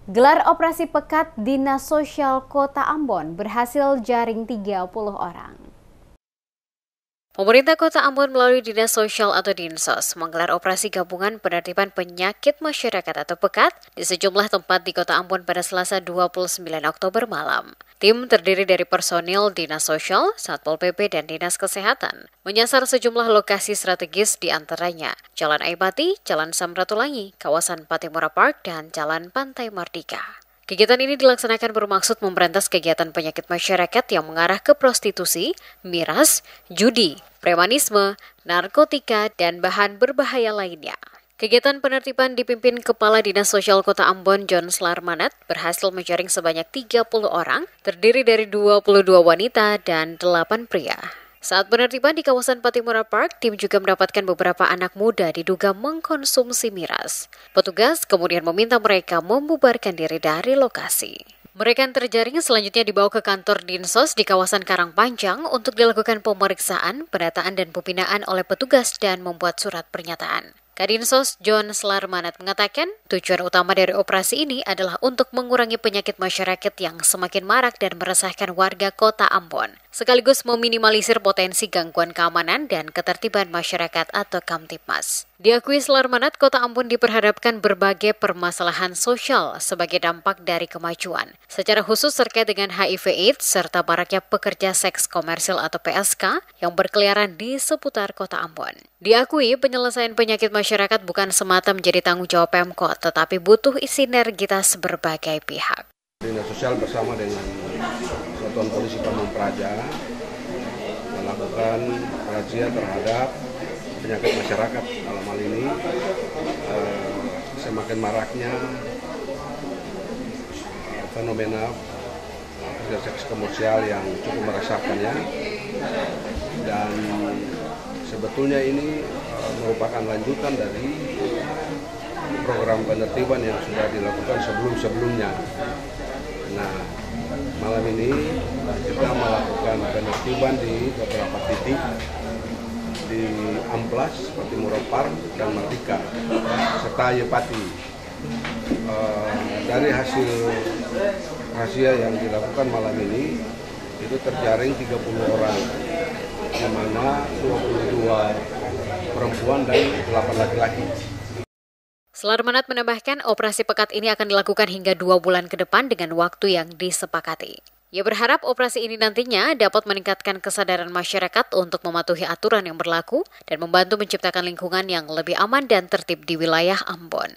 Gelar operasi pekat Dinas Sosial Kota Ambon berhasil jaring 30 orang. Pemerintah Kota Ambon melalui Dinas Sosial atau Dinsos menggelar operasi gabungan penertiban penyakit masyarakat atau pekat di sejumlah tempat di Kota Ambon pada Selasa 29 Oktober malam. Tim terdiri dari personil Dinas Sosial, Satpol PP, dan Dinas Kesehatan menyasar sejumlah lokasi strategis di antaranya Jalan Aibati, Jalan Samratulangi, kawasan Patimura Park, dan Jalan Pantai Mardika. Kegiatan ini dilaksanakan bermaksud memberantas kegiatan penyakit masyarakat yang mengarah ke prostitusi, miras, judi, premanisme, narkotika, dan bahan berbahaya lainnya. Kegiatan penertiban dipimpin Kepala Dinas Sosial Kota Ambon, John Slarmanat, berhasil menjaring sebanyak 30 orang, terdiri dari 22 wanita dan 8 pria. Saat penertiban di kawasan Patimura Park, tim juga mendapatkan beberapa anak muda diduga mengkonsumsi miras. Petugas kemudian meminta mereka membubarkan diri dari lokasi. Mereka yang terjaring selanjutnya dibawa ke kantor Dinsos di kawasan Karangpanjang untuk dilakukan pemeriksaan, pendataan, dan pembinaan oleh petugas dan membuat surat pernyataan. Kadinsos John Slarmanat mengatakan tujuan utama dari operasi ini adalah untuk mengurangi penyakit masyarakat yang semakin marak dan meresahkan warga Kota Ambon, sekaligus meminimalisir potensi gangguan keamanan dan ketertiban masyarakat atau Kamtibmas. Diakui Slarmanat, Kota Ambon diperhadapkan berbagai permasalahan sosial sebagai dampak dari kemajuan, secara khusus terkait dengan HIV/AIDS serta maraknya pekerja seks komersil atau PSK yang berkeliaran di seputar Kota Ambon. Diakui penyelesaian penyakit masyarakat bukan semata menjadi tanggung jawab Pemkot, tetapi butuh sinergitas berbagai pihak. Dinas Sosial bersama dengan Satuan Polisi Pamung Praja melakukan razia terhadap penyakit masyarakat. Dalam hal ini semakin maraknya fenomena pekerja seks komersial yang cukup meresahkannya, dan sebetulnya ini merupakan lanjutan dari program penertiban yang sudah dilakukan sebelum-sebelumnya. Nah, malam ini kita melakukan penertiban di beberapa titik di Amplas, Patimura Park, dan Mardika, serta Aibati. Dari hasil razia yang dilakukan malam ini, itu terjaring 30 orang, di mana 22 perempuan dan 8 laki-laki. Slarmanat menambahkan operasi pekat ini akan dilakukan hingga 2 bulan ke depan dengan waktu yang disepakati. Ia berharap operasi ini nantinya dapat meningkatkan kesadaran masyarakat untuk mematuhi aturan yang berlaku dan membantu menciptakan lingkungan yang lebih aman dan tertib di wilayah Ambon.